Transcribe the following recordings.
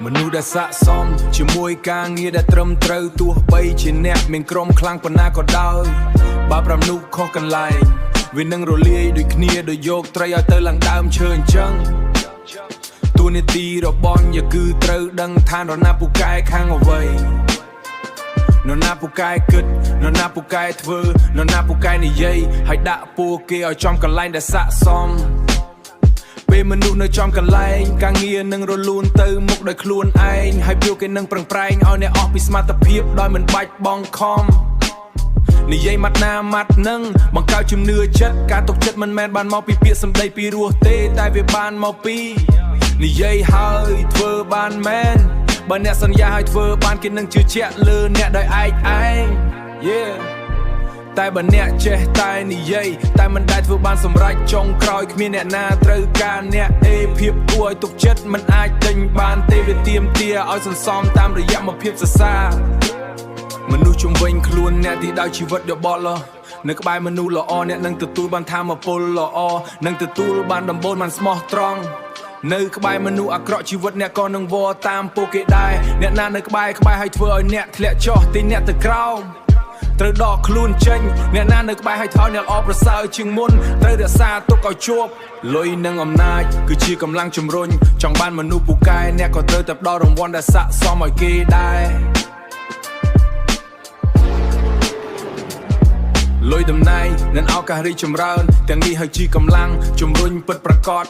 មនុស្សដែលស័ក្តិសមជាមួយការងារដែលត្រឹមត្រូវទោះបីជាអ្នកមានក្រុមខ្លាំងប៉ុណ្ណាក៏ដោយបើប្រាំនោះខុសកន្លែងវានឹងរលាយដូចគ្នាដោយយកត្រីឲ្យទៅឡើងដើមឈើអញ្ចឹងទូនីតិរបស់ញ៉ាគឺត្រូវដឹងថានរណាពូកែខាងអ្វីនរណាពូកែគិតនរណាពូកែធ្វើនរណាពូកែនិយាយហើយដាក់ពួកគេឲ្យចំកន្លែងដែលស័ក្តិសមពេលមនុស្សនៅចំកន្លែងការងារនឹងរលូនទៅមុខដោយខ្លួនឯងហើយពួកគេនឹងប្រឹងប្រែងឲ្យអ្នកអស់ពីសមត្ថភាពដោយមិនបាច់បងខំនិយាយម៉ាត់ណាម៉ាត់នឹងបង្កើតជំនឿចិត្តការទុកចិត្តមិនមែនបានមកពីពាក្យសម្ដីពីរោះទេតែវាបានមកពីនិយាយហើយធ្វើបានមែនបើអ្នកសន្យាឲ្យធ្វើបានគេនឹងជឿជាក់លើអ្នកដោយឯកឯង Yeah តែបើអ្នកចេះតែនិយាយតែមិនដែលធ្វើបានសម្រេចចុងក្រោយគ្មានអ្នកណាត្រូវការអ្នកភាពគួរឲ្យទុកចិត្តមិនអាចទិញបានទេវាទាមទារឲ្យសន្សំតាមរយៈមួយភាពសរសើរមនុស្សជំវិញខ្លួនអ្នកទីដោយជីវិតរបស់ល្អនៅក្បែរមនុស្សល្អអ្នកនឹងទទួលបានថាមពលល្អនឹងទទួលបានដំបូន្មានស្មោះត្រង់នៅក្បែរមនុស្សអាក្រក់ជីវិតអ្នកក៏នឹងវល់តាមពួកគេដែរអ្នកណានៅក្បែរឲ្យធ្វើឲ្យអ្នកធ្លាក់ចុះទីអ្នកទៅក្រោមត្រូវដកខ្លួនចេញអ្នកណានៅក្បែរឲ្យថយអ្នកល្អប្រសើរជាងមុនត្រូវរក្សាទុកឲ្យជាប់លុយនិងអំណាចគឺជាកម្លាំងជំរុញចង់បានមនុស្សពូកែអ្នកក៏ត្រូវតែផ្ដល់រង្វាន់ដែលស័ក្តិសមឲ្យគេដែរលុយតំណែងនិងឱកាសរីកចម្រើនទាំងនេះហើយជាកម្លាំងជំរុញពិតប្រាកដ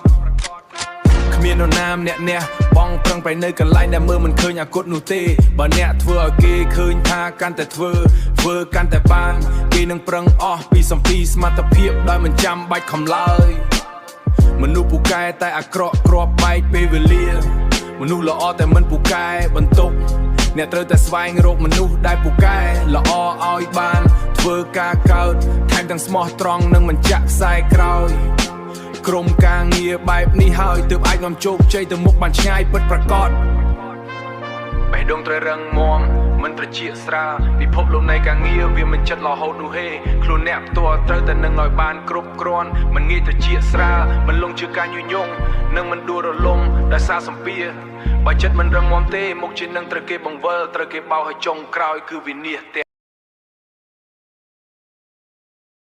គ្មាននរណាម្នាក់បងប្រឹងប្រែងនៅកន្លែងដែលមើលមិនឃើញអាគុតនោះទេបើអ្នកធ្វើឲ្យគេឃើញថាកាន់តែធ្វើកាន់តែបានគេនឹងប្រឹងអស់ពីសម្ពីសមត្ថភាពដោយមិនចាំបាច់ខំឡើយមនុស្សពូកែតែអាក្រក់គ្រាប់បែកពេលវេលាមនុស្សល្អតែមិនពូកែបន្ទុកអ្នកត្រូវតែស្វែងរកមនុស្សដែលពូកែល្អឲ្យបានធ្វើការកើតថែមទាំងស្មោះត្រង់និងមិនចាក់ខ្សែក្រោយក្រុមការងារបែបនេះហើយទើបអាចនាំជោគជ័យទៅមុខបានឆ្ងាយពិតប្រាកដបេះដូងត្រូវរឹងមាំមិនត្រជាក់ស្រាលពិភពលោកនៃការងារវាមិនចិត្តរហូតនោះទេខ្លួនអ្នកផ្ទាល់ត្រូវតែនឹងឲ្យបានគ្រប់គ្រាន់មិនងាយត្រជាក់ស្រាលមិនលងជឿការញុយញងនិងមិនដួលរលំដោយសារសម្ពាធបើចិត្តមិនរឹងមាំទេមុខជានឹងត្រូវគេបង្វិលត្រូវគេបោកឲ្យចុងក្រោយគឺវិនាស